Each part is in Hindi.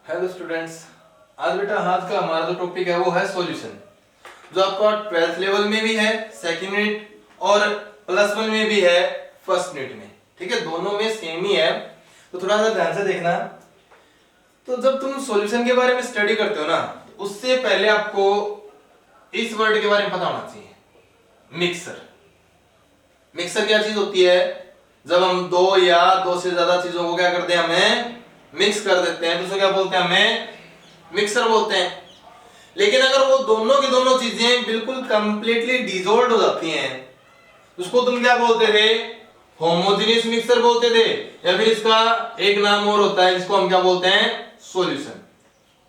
Hello students. आज बेटा आज का हमारा जो टॉपिक है वो है सॉल्यूशन, जो आपका 12th लेवल में भी है, सेकंड यूनिट और +1 में भी है, फर्स्ट यूनिट में। ठीक है, दोनों में सेम ही है, तो थोड़ा सा ध्यान से देखना। तो जब तुम सॉल्यूशन के बारे में स्टडी करते हो ना, उससे पहले आपको इस वर्ड के बारे में पता होना चाहिए, मिक्सर। मिक्सर क्या चीज होती है? जब हम दो या दो से ज्यादा चीजों को क्या करते हैं, हमें मिक्स कर देते हैं, तो उसे क्या बोलते हैं? हमें मिक्सर बोलते हैं। लेकिन अगर वो दोनों की दोनों चीजें बिल्कुल कंप्लीटली डिसॉल्व हो जाती हैं, उसको तुम क्या बोलते थे? होमोजेनियस मिक्सर बोलते थे, या फिर इसका एक नाम और होता है जिसको हम क्या बोलते हैं? सॉल्यूशन।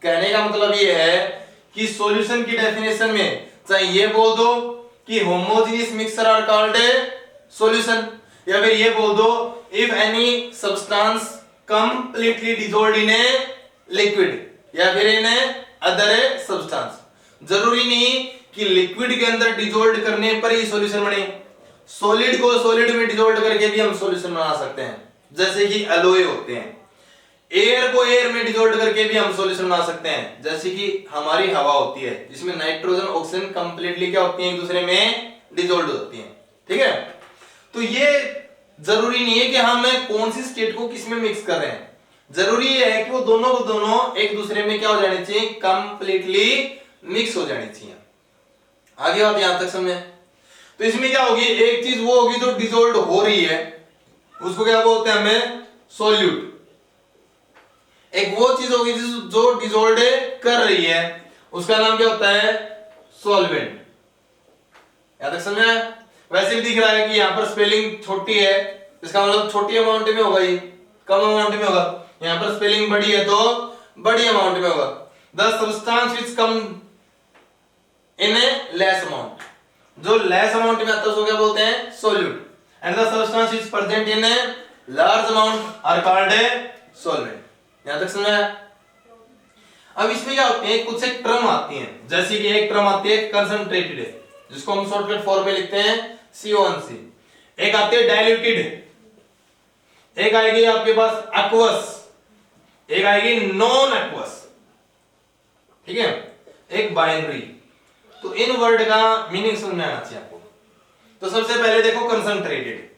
कहने का मतलब ये है कि सॉल्यूशन की डेफिनेशन में चाहे ये बोल दो कि homogeneous mixture are called solution, या फिर ये बोल दो if any substance completely dissolved in a liquid या फिर इन अदर सब्सटेंस। जरूरी नहीं कि लिक्विड के अंदर डिसॉल्व करने पर ही सॉल्यूशन बने, सॉलिड को सॉलिड में डिसॉल्व करके भी हम सॉल्यूशन बना सकते हैं, जैसे कि एलओए होते हैं। एयर को एयर में डिसॉल्व करके भी हम सॉल्यूशन बना सकते हैं, जैसे कि हमारी हवा होती है जिसमें नाइट्रोजन ऑक्सीजन कंप्लीटली क्या होती है? एक दूसरे में डिसॉल्व होती हैं। ठीक है, तो ये जरूरी नहीं है कि हम कौन सी स्टेट को किस में मिक्स कर रहे हैं, जरूरी ये है कि वो दोनों को दोनों एक दूसरे में क्या हो जाने चाहिए? कंप्लीटली मिक्स हो जानी चाहिए। आगे बात यहां तक समझे? तो इसमें क्या होगी? एक चीज वो होगी जो डिसॉल्व हो रही है, उसको क्या बोलते हैं? हमें सॉल्यूट। एक वो चीज होगी जो डिसॉल्व कर रही है, उसका नाम क्या होता है? सॉल्वेंट। यहां तक समझा? वैसे भी दिख रहा है कि यहाँ पर स्पेलिंग छोटी है, इसका मतलब छोटी अमाउंट में होगा, ये कम अमाउंट में होगा। यहाँ पर स्पेलिंग बड़ी है तो बड़ी अमाउंट में होगा। The substance which come in a less amount, जो लेस अमाउंट में आता है उसको क्या बोलते हैं? Solute. And the substance which present in a large amount are called a solvent. यहां तक समझा? अब इसमें क्या होते हैं? कुछ एक टर्म आती हैं, जैसे कि एक टर्म आती है कंसंट्रेटेड, जिसको हम शॉर्टकट फॉर्म में लिखते हैं CO1C। एक आती है डाइल्यूटेड, एक आएगी आपके पास एक्वस, एक आएगी नॉन एक्वस। ठीक है, एक बाइनरी। तो इन वर्ड का मीनिंग समझ में आना चाहिए आपको। तो सबसे पहले देखो कंसंट्रेटेड।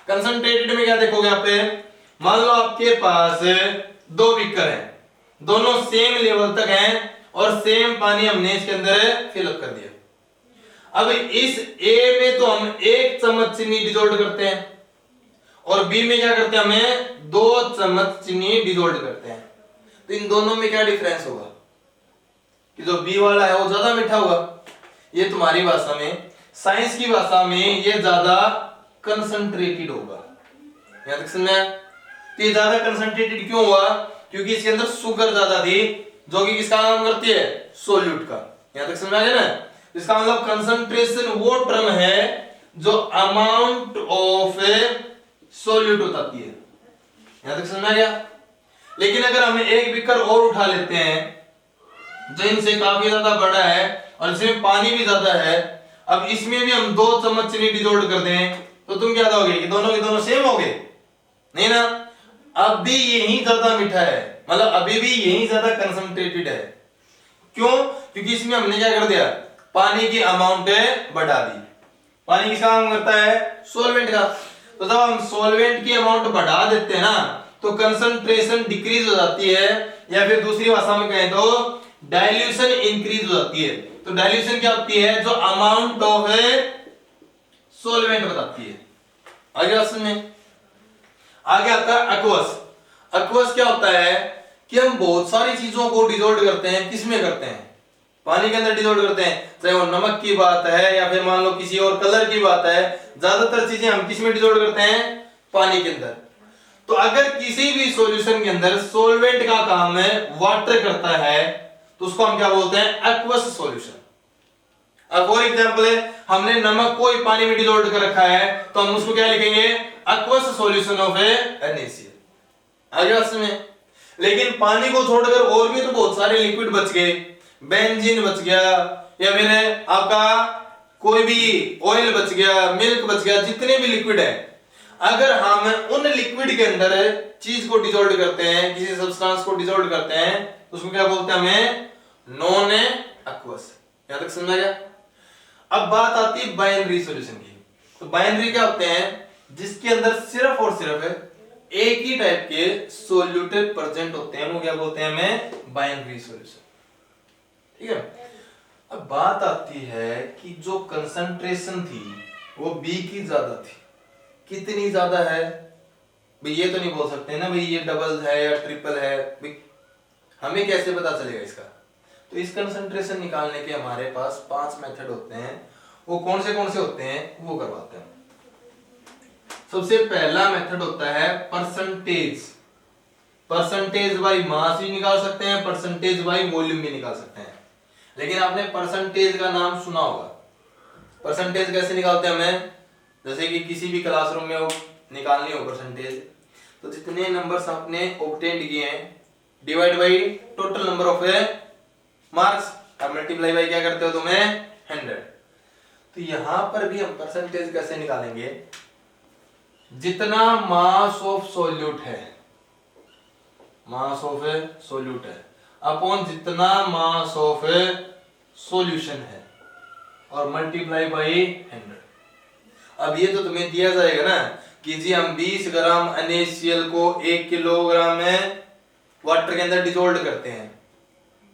कंसंट्रेटेड में क्या देखोगे आप? मान लो आपके पास दो बीकर हैं, दोनों सेम लेवल तक हैं और सेम पानी हमने इसके अंदर फिलअप कर दिया। अब इस ए में तो हम 1 चम्मच चीनी डिसॉल्व करते हैं, और बी में क्या करते हैं? हमें 2 चम्मच चीनी डिसॉल्व करते हैं। तो इन दोनों में क्या डिफरेंस होगा? कि जो बी वाला है वो ज्यादा मीठा होगा। ये तुम्हारी भाषा में, साइंस की भाषा में ये ज्यादा कंसंट्रेटेड होगा। याद रखना। तो ये ज्यादा कंसंट्रेटेड क्यों हुआ? क्योंकि इसके अंदर शुगर ज्यादा थी, जो कि किसका काम करती है? सॉल्यूट का। यहां तक समझ आ गया ना? इसका मतलब कंसंट्रेशन वो टर्म है जो अमाउंट ऑफ सॉल्यूट बताती है। यहां तक समझ आ गया? लेकिन अगर हम एक बीकर और उठा लेते हैं जो इनसे काफी ज्यादा बड़ा है और इसमें पानी भी ज्यादा है, अब इसमें भी हम 2 चम्मच चीनी डिसॉल्व कर दें, तो तुम क्या दोगे कि दोनों के दोनों सेम हो गए? नहीं ना, अब भी यही ज्यादा मीठा है, मतलब अभी भी यही ज्यादा कंसंट्रेटेड है। क्यों? क्योंकि इसमें हमने क्या कर दिया? पानी की अमाउंट बढ़ा दी। पानी किसका काम करता है? सॉल्वेंट का। तो जब हम सॉल्वेंट की अमाउंट बढ़ा देते हैं ना, तो कंसंट्रेशन डिक्रीज हो जाती है, या फिर दूसरी भाषा में कहें तो डाइल्यूशन इंक्रीज हो जाती है। तो डाइल्यूशन क्या होती है? जो अमाउंट ऑफ सॉल्वेंट बताती है। आगे बात समझे? आगे आता है एक्वस। एक्वस क्या होता है कि हम बहुत सारी चीजों को डिसॉल्व करते हैं। किसमें करते हैं? पानी के अंदर डिसॉल्व करते हैं, चाहे वो नमक की बात है या फिर मान लो किसी और कलर की बात है। ज्यादातर चीजें हम किसमें डिसॉल्व करते हैं? पानी के अंदर। तो अगर किसी भी सॉल्यूशन के अंदर सॉल्वेंट का काम है वाटर करता है, तो उसको हम क्या बोलते हैं? Aqueous solution. अब फॉर एग्जांपल है, हमने नमक को पानी में डिसॉल्व कर रखा है, तो हम उसको क्या लिखेंगे? Aqueous solution of NaCl। आगे बात समझे? लेकिन पानी को छोड़कर और भी तो बहुत सारे लिक्विड बच गए, बेंजीन बच गया, या फिर आपका कोई भी ऑयल बच गया, मिल्क बच गया, जितने भी लिक्विड है। अगर हम उन लिक्विड के अंदर चीज को डिसॉल्व करते हैं, किसी सब्सटेंस को डिसॉल्व करते हैं, तो उसको क्या बोलते हैं हमें? Non aqueous. यहां तक समझा गया? अब बात आती है बाइनरी सॉल्यूशन की। तो बाइनरी क्या होते हैं? जिसके अंदर सिर्फ और सिर्फ एक ही टाइप के सोल्यूट प्रेजेंट होते हैं, वो क्या बोलते हैं हमें? Binary solution. ठीक है। अब बात आती है कि जो कंसंट्रेशन थी वो बी की ज्यादा थी। कितनी ज्यादा है भाई? ये तो नहीं बोल सकते ना भाई ये डबल है या ट्रिपल है भाई, हमें कैसे पता चलेगा इसका? तो इस कंसंट्रेशन निकालने के हमारे पास 5 मेथड होते हैं। वो कौन से होते हैं वो करवाते हैं। सबसे पहला मेथड होता है परसेंटेज। परसेंटेज बाई मास भी निकाल सकते हैं, परसेंटेज बाई वॉल्यूम भी निकाल सकते हैं। लेकिन आपने परसेंटेज का नाम सुना होगा। परसेंटेज कैसे निकालते हैं हमें? जैसे कि किसी भी क्लासरूम में वो निकालनी हो परसेंटेज, तो जितने नंबर्स आपने ऑब्टेन्ड किए हैं divide by total number of marks, अब मल्टीप्लाई बाई क्या करते हो तुम्हें? 100। तो यहां पर भी हम परसेंटेज कैसे निकालेंगे? जितना मास ऑफ सोल्यूट है, मास ऑफ सोल्यूट है अपॉन जितना मास ऑफ सॉल्यूशन है और मल्टीप्लाई बाई 100। अब ये तो तुम्हें दिया जाएगा ना कि जी हम 20 ग्राम NaCl को 1 किलोग्राम में वाटर के अंदर डिसॉल्व करते हैं,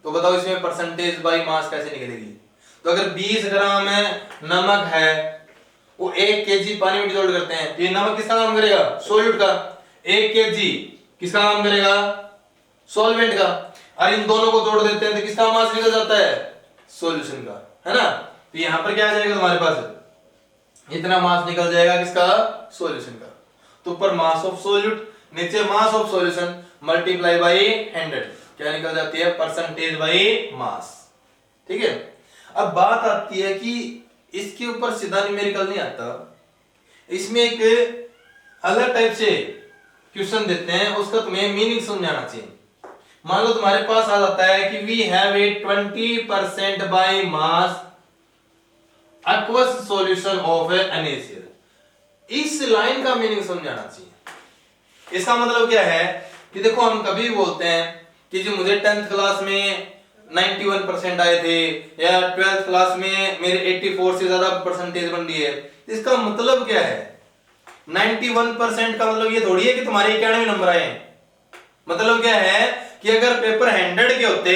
तो बताओ इसमें परसेंटेज बाई मास कैसे निकलेगी? तो अगर 20 ग्राम नमक है वो 1 kg पानी में डिसॉल्व करते हैं, तो ये नमक किसका काम करेगा? सोल्यूट का। 1 kg किसका काम करेगा? सॉल्वेंट का। और इन दोनों को जोड़ देते हैं तो किसका मास निकल जाता है? सॉल्यूशन का, है ना? तो यहां पर क्या आ जाएगा तुम्हारे पास? इतना मास निकल जाएगा किसका? सॉल्यूशन का। तो ऊपर मास ऑफ सोल्यूट, नीचे mass of solution, multiply by 100, क्या निकल जाती है? Percentage by mass. ठीक है। अब बात आती है कि इसके ऊपर सीधा न्यूमेरिकल नहीं आता, इसमें एक अलग टाइप से क्वेश्चन देते हैं, उसका तुम्हें मीनिंग समझाना चाहिए। मान लो तुम्हारे पास आ जाता है कि we have a 20% by mass aqueous solution of NaCl। इस लाइन का मीनिंग समझाना चाहिए। इसका मतलब क्या है कि देखो हम कभी बोलते हैं कि जो मुझे 10th क्लास में 91% आए थे या 12th क्लास में मेरे 84 से ज्यादा परसेंटेज बन रही है, इसका मतलब क्या है? 91% का मतलब ये थोड़ी है कि तुम्हारे 91 नंबर आए हैं। मतलब क्या है कि अगर पेपर 100 के होते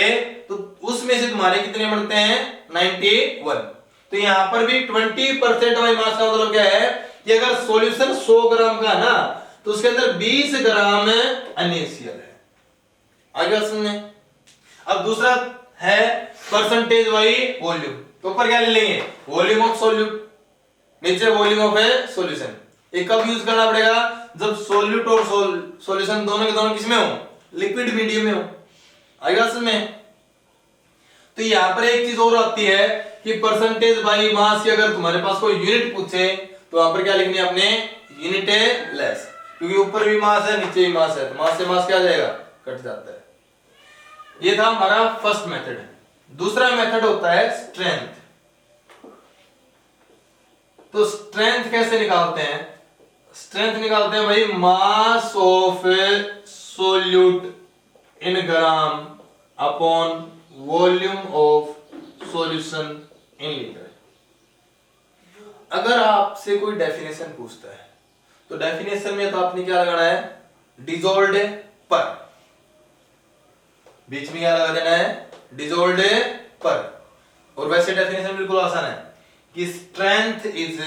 तो उसमें से तुम्हारे कितने बनते हैं? 91। तो यहां पर भी 20% बाय मास का मतलब क्या है कि अगर सॉल्यूशन 100 ग्राम का है ना, तो उसके अंदर 20 ग्राम NaCl है। आगे सुनने। अब दूसरा है परसेंटेज बाई वॉल्यूम। तो ऊपर क्या ले लेंगे? वॉल्यूम ऑफ सोल्यूट, नीचे वॉल्यूम ऑफ सॉल्यूशन। ये कब यूज करना पड़ेगा? जब सोल्यूट और सॉल्यूशन दोनों के दोनों किसमें हो? लिक्विड मीडियम में हो। आगे सुनने। तो यहां पर एक चीज और आती है कि परसेंटेज बाई मास की अगर तुम्हारे पास कोई यूनिट पूछे तो वहां पर क्या लिखनी है अपने? यूनिट लेस, क्योंकि ऊपर भी मास है नीचे भी मास है, तो मास से मास क्या आ जाएगा? कट जाता है। ये था हमारा फर्स्ट मेथड। दूसरा मेथड होता है स्ट्रेंथ। तो स्ट्रेंथ कैसे निकालते हैं? स्ट्रेंथ निकालते हैं भाई mass of solute in gram upon volume of solution in litre. अगर आपसे कोई डेफिनेशन पूछता है तो डेफिनेशन में तो आपने क्या लगाना है? डिसॉल्व्ड पर। बीच में क्या लगा देना है? डिसॉल्व्ड पर। और वैसे डेफिनेशन बिल्कुल आसान है कि strength is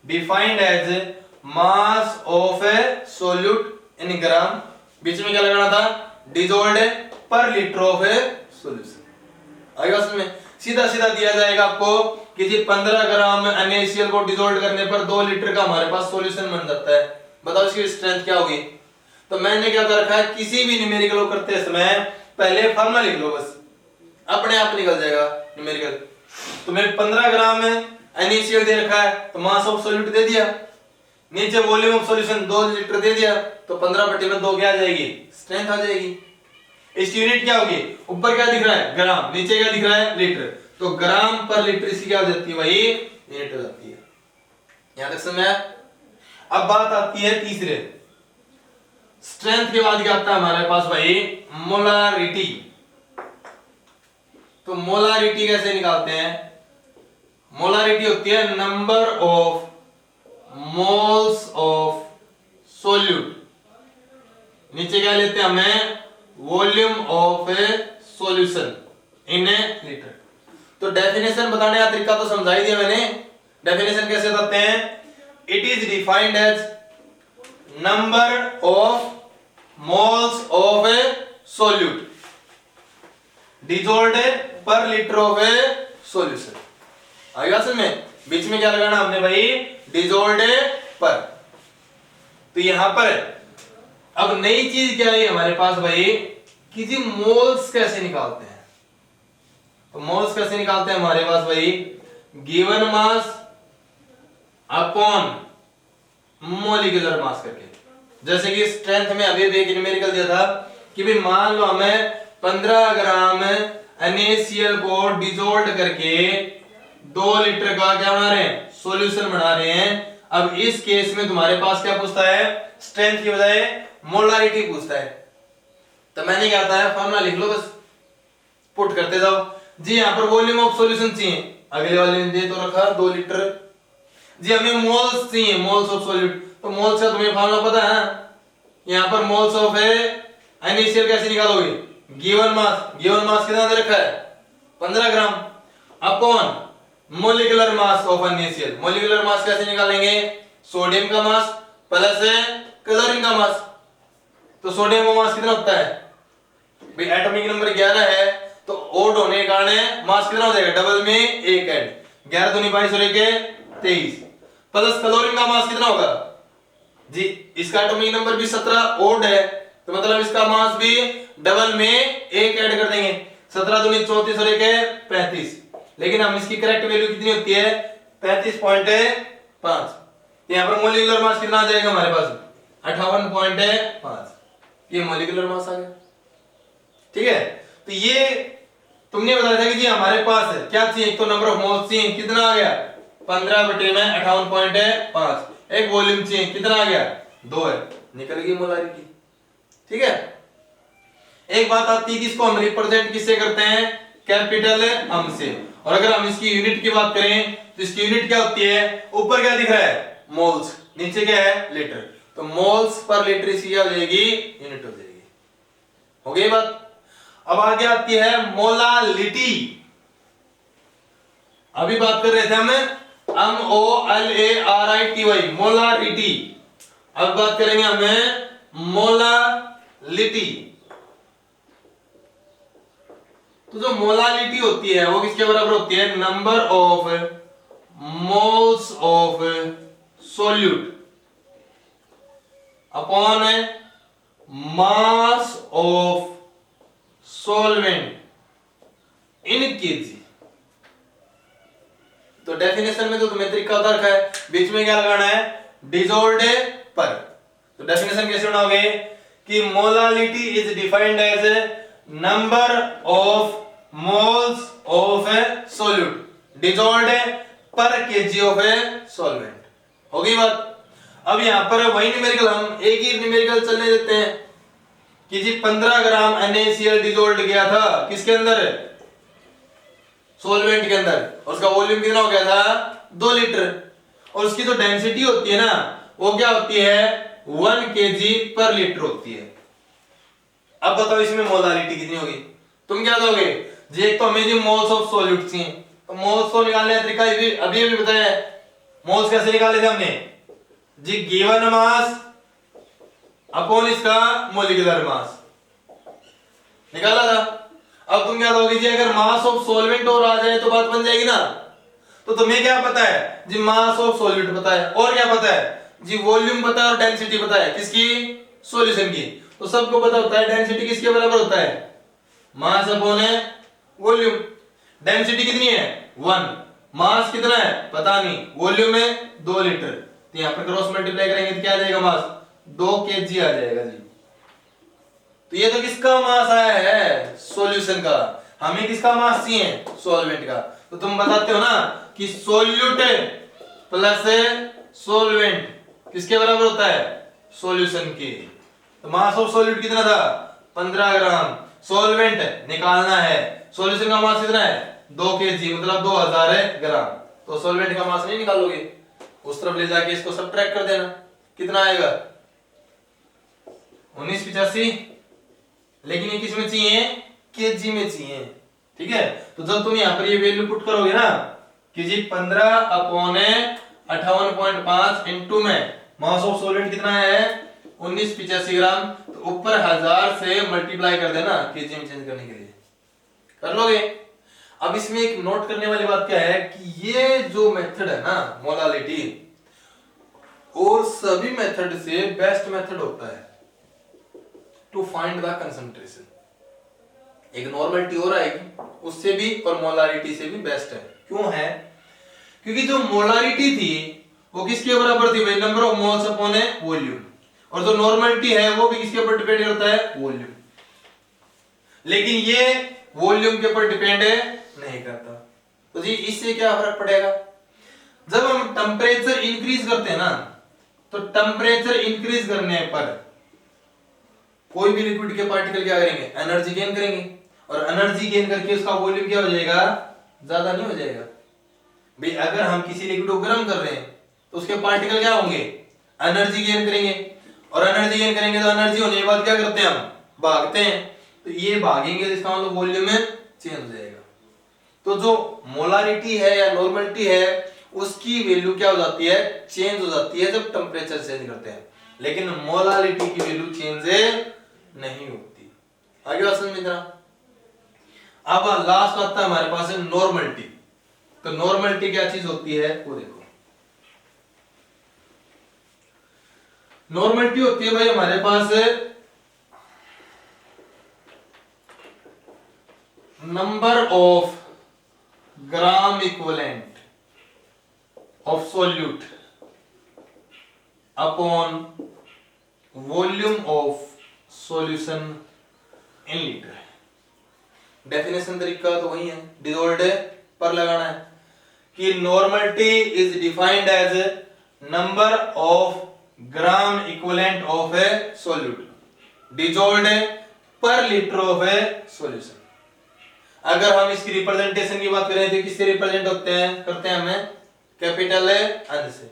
defined as mass of a solute in gram, बीच में क्या लगाना था? Dissolved per litre of a solution. आगे समझ में? सीधा सीधा दिया जाएगा आपको कि जी 15 ग्राम NaCl को डिसॉल्व करने पर 2 लीटर का हमारे पास सॉल्यूशन बन जाता है। बताओ इसकी स्ट्रेंथ क्या होगी? तो मैंने क्या कर रखा है, किसी भी न्यूमेरिकल को करते समय पहले फार्मूला लिख लो, बस अपने आप निकल जाएगा न्यूमेरिकल। तुम्हें 15 ग्राम NaCl दे रखा है तो मास ऑफ सोल्यूट दे दिया, नीचे वॉल्यूम ऑफ सॉल्यूशन 2 लीटर दे दिया, तो 15/2 क्या आ जाएगी? स्ट्रेंथ आ जाएगी। इसकी यूनिट क्या होगी? ऊपर क्या दिख रहा है? ग्राम, नीचे क्या दिख रहा है? लीटर। तो ग्राम पर लीटर इसकी क्या हो जाती है भाई? यूनिट हो जाती है। यहां तक समझ आया? अब बात आती है तीसरे, स्ट्रेंथ के बाद क्या आता है हमारे पास भाई, मोलारिटी। तो मोलारिटी कैसे निकालते हैं? मोलारिटी होती है number of moles of solute, नीचे क्या लेते हैं हमें, volume of a solution in A litre. तो डेफिनेशन बताने का तरीका तो समझा ही दिया मैंने। डेफिनेशन कैसे बताते हैं? It is defined as number of moles of a solute dissolved per litre of a solution. आगे समझ में? बीच में क्या लगाना हमने भाई, डिसॉल्व्ड पर। तो यहां पर अब नई चीज क्या है हमारे पास भाई, कि जी मोल्स कैसे निकालते हैं। तो मोल्स कैसे निकालते हैं हमारे पास भाई, given mass upon molecular mass करके। जैसे कि स्ट्रेंथ में अभी एक न्यूमेरिकल दिया था कि भाई मान लो हमें 15 ग्राम NaCl को डिसॉल्व करके 2 लीटर का क्या बना रहे हैं, सॉल्यूशन बना रहे हैं। अब इस केस में तुम्हारे पास क्या पूछता है, स्ट्रेंथ की बजाय मोलारिटी पूछता है। तो मैंने क्या आता है, फॉर्मूला लिख लो, बस पुट करते जाओ जी। यहां पर वॉल्यूम ऑफ सॉल्यूशन चाहिए, अगले वाले ने दे तो रखा 2 लीटर जी। हमें मोल्स चाहिए, मोल्स ऑफ सॉल्यूट। तो मोल्स का तुम्हें फॉर्मूला पता है, यहां पर मोल्स ऑफ NaCl कैसे निकालोगे, गिवन मास कितना दे रखा है, 15 ग्राम upon molecular mass of NaCl। Molecular mass कैसे निकालेंगे, सोडियम का मास प्लस क्लोरीन का मास। तो सोडियम का मास कितना होता है भाई, एटॉमिक नंबर 11 है, तो ओड होने के कारण मास कितना हो जाएगा, डबल में 1 ऐड, 11 दूनी 22 और 1 23, प्लस क्लोरीन का मास कितना होगा जी, इसका एटॉमिक नंबर भी 17 ओड है, तो मतलब इसका मास भी डबल में 1 ऐड कर देंगे, 17 दूनी 34 और 1 35। लेकिन हम इसकी करेक्ट वैल्यू कितनी होती है, 35.5। यहाँ पर मोलिकुलर मास कितना आ जाएगा हमारे पास, 58.5। ये मोलिकुलर मास आ गया, ठीक है। तो ये तुमने बताया था कि जी हमारे पास क्या चाहिए, एक तो नंबर ऑफ मोल्स चाहिए, कितना आ गया 15 बटे में 58.5। एक वॉल्यूम चाहिए, कितना आ गया 2 है, निकल गई मोलारिटी, ठीक है। एक बात आती है कि इसको हम रिप्रेजेंट किससे करते हैं, कैपिटल एम से। और अगर हम इसकी यूनिट की बात करें तो इसकी यूनिट क्या होती है, ऊपर क्या दिख रहा है मोल्स, नीचे क्या है लीटर। तो मोल्स पर लीटर इसकी क्या हो जाएगी, यूनिट हो जाएगी। हो गई बात। अब आगे आती है मोलालिटी। अभी बात कर रहे थे हम MOLARITY, मोलारिटी। अब बात करेंगे हमें मोलालिटी। तो जो मोलालिटी होती है वो किसके बराबर होती है, number of moles of solute upon mass of solvent in KG. तो डेफिनेशन में तो तुम्हें तरीका बता रखा है, बीच में क्या लगाना है, डिसॉल्व्ड पर। तो डेफिनेशन कैसे बनाओगे कि molality is defined as number of moles of a solute dissolved per KG of a solvent. हो गई बात। अब यहां पर वही न्यूमेरिकल हम एक ही न्यूमेरिकल चलने देते हैं कि जी 15 ग्राम NaCl डिसॉल्व्ड गया था किसके अंदर, सॉल्वेंट के अंदर, और उसका वॉल्यूम कितना हो गया था 2 लीटर। और उसकी जो डेंसिटी होती है ना वो क्या होती है 1 kg पर लीटर होती है। अब बताओ इसमें मोलारिटी कितनी होगी, तुम क्या दोगे जी, एक तो हमें जी मोल्स ऑफ सॉल्यूट चाहिए, तो मोल्स को निकालने का तरीका अभी बताया है। मोल्स कैसे निकाले थे हमने जी, गिवन मास अपॉन इसका मोलिकुलर मास निकाला था। अब तुम क्या दोगे जी, अगर मास ऑफ सॉल्वेंट और आ जाए तो बात बन जाएगी ना। तो तुम्हें क्या पता है जी, मास ऑफ सॉल्यूट पता है, और क्या पता है जी, वॉल्यूम पता है और डेंसिटी पता है किसकी, सॉल्यूशन की। तो सबको पता होता है डेंसिटी किसके बराबर होता है, मास अपॉन वॉल्यूम। डेंसिटी कितनी है 1, मास कितना है पता नहीं, वॉल्यूम है 2 लीटर। तो यहां पर क्रॉस मल्टीप्लाई करेंगे तो क्या आ जाएगा, मास 2 kg आ जाएगा जी। तो ये तो किसका मास आया है, सॉल्यूशन का। हमें किसका मास चाहिए, सॉल्वेंट का। तो तुम बताते हो ना कि सोल्यूट प्लस सोल्वेंट किसके बराबर होता है? सॉल्यूशन के। तो मास ऑफ सॉल्यूट कितना था? 15 ग्राम। सॉल्वेंट निकालना है, सॉल्यूशन का मास कितना है? 2 kg, मतलब 2000 ग्राम। तो सॉल्वेंट का मास नहीं निकालोगे, उस तरफ ले जाके इसको सब्ट्रैक्ट कर देना, कितना आएगा? 1985। लेकिन ये किस में चाहिए? केजी में चाहिए, ठीक है। तो जब तुम यहाँ पर ये वैल्यू पुट करोगे ना कि जी 15/58.5 इंटू में मास ऑफ सॉल्वेंट कितना है? 1985 ग्राम। तो ऊपर 1000 से मल्टीप्लाई कर देना केजी में चेंज करने के लिए, कर लोगे। अब इसमें एक नोट करने वाली बात क्या है कि ये जो मेथड है ना मोलालिटी, और सभी मेथड से बेस्ट मेथड होता है टू फाइंड द कंसंट्रेशन। एक नॉर्मलिटी और आएगी उससे भी, और मोलारिटी से भी बेस्ट है। क्यों है? क्योंकि जो मोलारिटी थी वो किसके बराबर थी भाई? Number of moles upon volume. और जो नॉर्मलिटी है वो भी किसके ऊपर डिपेंड करता है? वॉल्यूम। लेकिन ये वॉल्यूम के ऊपर डिपेंड नहीं करता। तो जी इससे क्या फर्क पड़ेगा? जब हम टेम्परेचर इंक्रीज करते हैं ना, तो टेम्परेचर इंक्रीज करने पर कोई भी लिक्विड के पार्टिकल क्या करेंगे? एनर्जी गेन करेंगे, और एनर्जी गेन करके उसका वॉल्यूम क्या हो जाएगा? ज्यादा नहीं हो जाएगा भाई। अगर हम किसी लिक्विड को गर्म कर रहे हैं तो उसके पार्टिकल क्या होंगे? एनर्जी गेन करेंगे, और एनर्जी गेन करेंगे तो एनर्जी होने के बाद क्या करते हैं? हम भागते हैं। तो ये भागेंगे तो इसका मतलब वॉल्यूम में चेंज हो जाएगा। तो जो मोलारिटी है या नॉर्मलिटी है उसकी वैल्यू क्या हो जाती है? चेंज हो जाती है जब टेम्परेचर चेंज करते हैं। लेकिन मोलारिटी की वैल्यू चेंज नहीं होती। आगे बात समझ में जरा। अब लास्ट आता है हमारे पास है नॉर्मलिटी। तो नॉर्मलिटी क्या चीज होती है वो देखो। नॉर्मलिटी होती है भाई हमारे पास number of gram equivalent of solute upon volume of solution in litre. Definition तरीका तो वही है, डिसॉल्व्ड पर लगाना है कि normality is defined as number of gram equivalent of a solute dissolved per litre of a solution. अगर हम इसकी रिप्रेजेंटेशन की बात करें तो किससे रिप्रेजेंट होते हैं करते हैं हमें? कैपिटल एन से।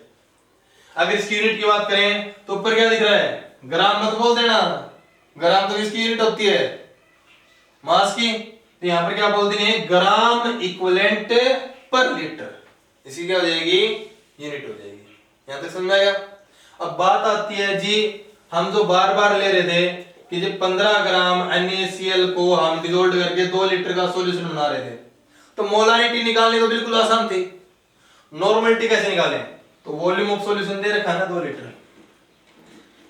अगर इसकी यूनिट की बात करें तो ऊपर क्या दिख रहा है? ग्राम मत बोल देना, ग्राम तो इसकी यूनिट होती है मास की। तो यहां पर क्या बोल देनी है? ग्राम इक्विवेलेंट पर लीटर। इसकी क्या हो जाएगी? यूनिट हो जाएगी। यहां तक समझ आएगा? अब बात आती है जी, हम जो बार बार ले रहे थे कि जब 15 ग्राम NaCl को हम डिसॉल्व करके 2 लीटर का सॉल्यूशन बना रहे थे, तो मोलारिटी निकालनी तो बिल्कुल आसान थी। नॉर्मलिटी कैसे निकालें? तो वॉल्यूम ऑफ सॉल्यूशन दे रखा है ना 2 लीटर,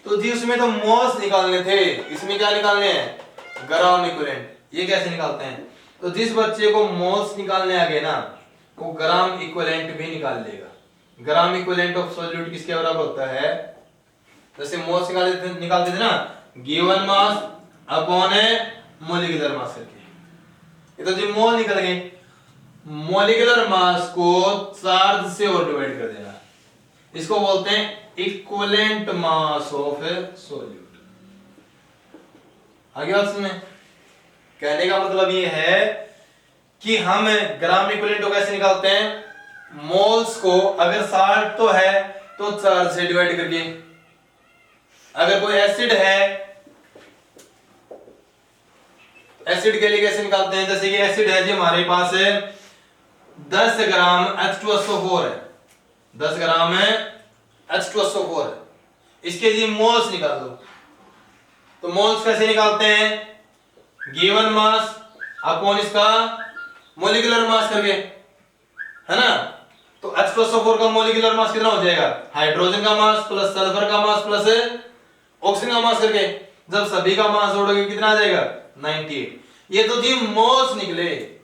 तो जी उसमें तो मोल्स निकालने थे, इसमें क्या निकालने हैं? Gram equivalent. ये कैसे निकालते हैं? तो जिस बच्चे को मोल्स निकालने आ गए ना वो ग्राम इक्विवेलेंट भी निकाल लेगा। ग्राम इक्विवेलेंट ऑफ सॉल्यूट किसके बराबर होता है? जैसे मोल्स निकालते थे ना, given mass upon molecular mass करके। ये तो जी मोल निकल गए, मॉलिक्यूलर मास को चार्ज से और डिवाइड कर देना, इसको बोलते हैं equivalent mass of a solute. आगे बात सुने। कहने का मतलब ये है कि हम ग्राम इक्विवेलेंट को कैसे निकालते हैं? मोल्स को अगर 60 तो है तो 4 से डिवाइड करके। अगर कोई एसिड है, एसिड के लिए कैसे निकालते हैं? जैसे कि एसिड है जी हमारे पास 10 ग्राम H2SO4 है, 10 ग्राम है H2SO4 है, इसके जी मोल्स निकाल दो। तो मोल्स कैसे निकालते हैं? गिवन मास अपॉन इसका मॉलिक्यूलर मास करके, है ना। तो H2SO4 का मॉलिक्यूलर मास कितना हो जाएगा? हाइड्रोजन का मास प्लस सल्फर का मास प्लस ऑक्सीजन का मास करके जब सभी का मास जोड़ोगे कितना आ जाएगा? 98। ये तो जी मोल्स निकले।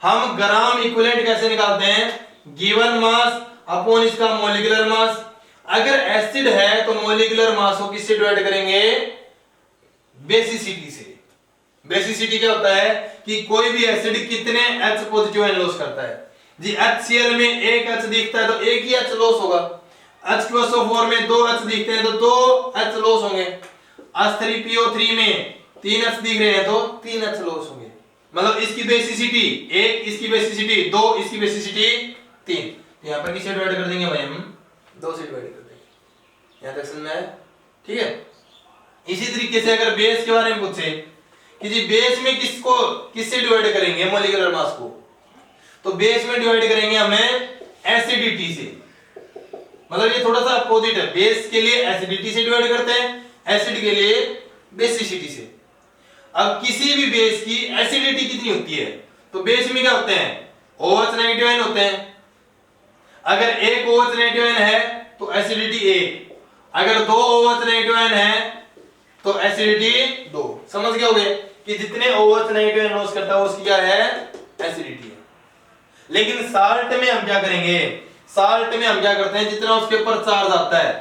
हम ग्राम इक्विवेलेंट कैसे निकालते हैं? गिवन मास अपॉन इसका मॉलिक्यूलर मास। अगर एसिड है तो मॉलिक्यूलर मास को किससे डिवाइड करेंगे? बेसिसिटी से। बेसिसिटी क्या होता है कि कोई भी एसिड कितने H पॉजिटिव आयन लॉस करता है। जी HCl में एक H दिखता है तो एक ही H लॉस होगा। H2SO4 में 2 H दिखते हैं तो 2 H लॉस होंगे। H3PO3 में 3 H दिख रहे हैं तो 3 H लॉस होंगे। मतलब इसकी बेसिसिटी 1, इसकी बेसिसिटी 2, इसकी बेसिसिटी 3। यहाँ पर किसे डिवाइड कर देंगे भाई हम 2 से डिवाइड कर देंगे। यहाँ तक समझ में आया? ठीक है। इसी तरीके से अगर बेस के बारे में पूछे कि जी बेस में किससे डिवाइड करेंगे मॉलिक्यूलर मास को, तो बेस में डिवाइड करेंगे हमें एसिडिटी से। मतलब ये थोड़ा सा अपोजिट है, बेस के लिए एसिडिटी से डिवाइड करते हैं, एसिड के लिए बेसिसिटी से। अब किसी भी बेस की एसिडिटी कितनी होती है, तो बेस में क्या होते हैं OH नेगेटिव आयन होते हैं। अगर एक OH नेगेटिव आयन है तो एसिडिटी 1, अगर 2 OH नेगेटिव आयन है तो एसिडिटी 2। समझ गए होगे कि जितने OH नेगेटिव आयन लॉस करता है उसकी क्या है एसिडिटी है। लेकिन साल्ट में हम क्या करेंगे, साल्ट में हम क्या करते हैं जितना उसके ऊपर चार्ज आता है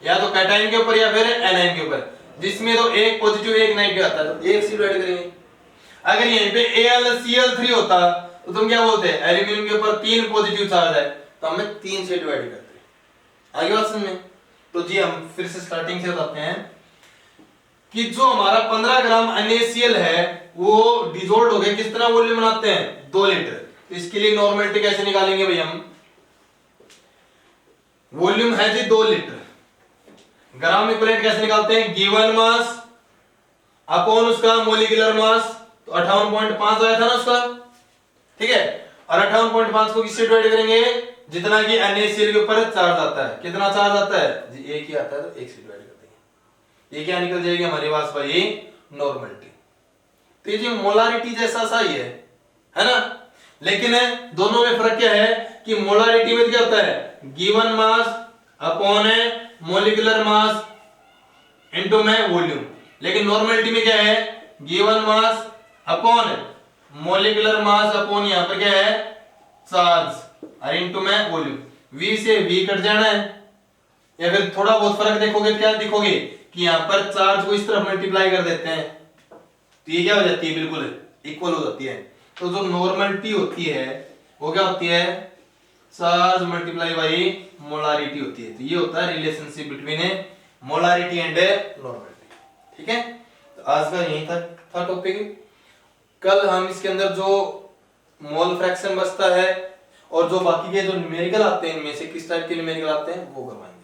या तो कैटायन के ऊपर या फिर एनायन के ऊपर, जिसमें तो एक पॉजिटिव एक नेगेटिव आता है तो एक से डिवाइड करेंगे। अगर यहीं पे AlCl3 होता तो तुम क्या बोलते हैं एल्यूमिनियम के ऊपर 3 पॉजिटिव चार्ज है तो हमें 3 से डिवाइड करते हैं। आगे बात समझ में? तो जी हम फिर से स्टार्टिंग से बताते हैं कि जो हमारा 15 ग्राम NaCl है वो डिसॉल्व हो गया, किस तरह वॉल्यूम बनाते हैं 2 लीटर। तो इसके लिए नॉर्मलिटी कैसे निकालेंगे भाई हम, वॉल्यूम है जी 2 लीटर, ग्राम इक्विवेलेंट कैसे निकालते हैं गिवन मास अपॉन उसका मोलिकुलर मास, तो 58.5 आया था ना उसका, ठीक है। और 58.5 को किससे डिवाइड करेंगे जितना कि NaCl के ऊपर चार्ज आता है। कितना चार्ज आता है जी 1 ही आता है तो 1 से डिवाइड कर देंगे। ये क्या निकल जाएगी हमारे पास भाई नॉर्मलिटी। तो ये जी मोलारिटी जैसा सा ही है ना, लेकिन दोनों में फर्क क्या है कि मोलारिटी में क्या होता है given mass upon molecular mass into में वॉल्यूम, लेकिन नॉर्मलिटी में क्या है given mass upon molecular mass upon यहां पर क्या है चार्ज और इनटू में वॉल्यूम। v से v कट जाना है, या फिर थोड़ा बहुत फर्क देखोगे क्या दिखोगे कि यहां पर चार्ज को इस तरफ मल्टीप्लाई कर देते हैं तो ये क्या हो जाती है बिल्कुल इक्वल हो जाती है। तो जो नॉर्मलिटी होती है वो क्या होती है चार्ज मल्टीप्लाई बाई मोलारिटी होती है। तो ये होता है relationship between molarity and normality. ठीक है, तो आज का यहीं तक था टॉपिक। कल हम इसके अंदर जो मोल फ्रैक्शन बचता है और जो बाकी के जो न्यूमेरिकल आते हैं इनमें से किस टाइप के न्यूमेरिकल आते हैं वो करवाएंगे।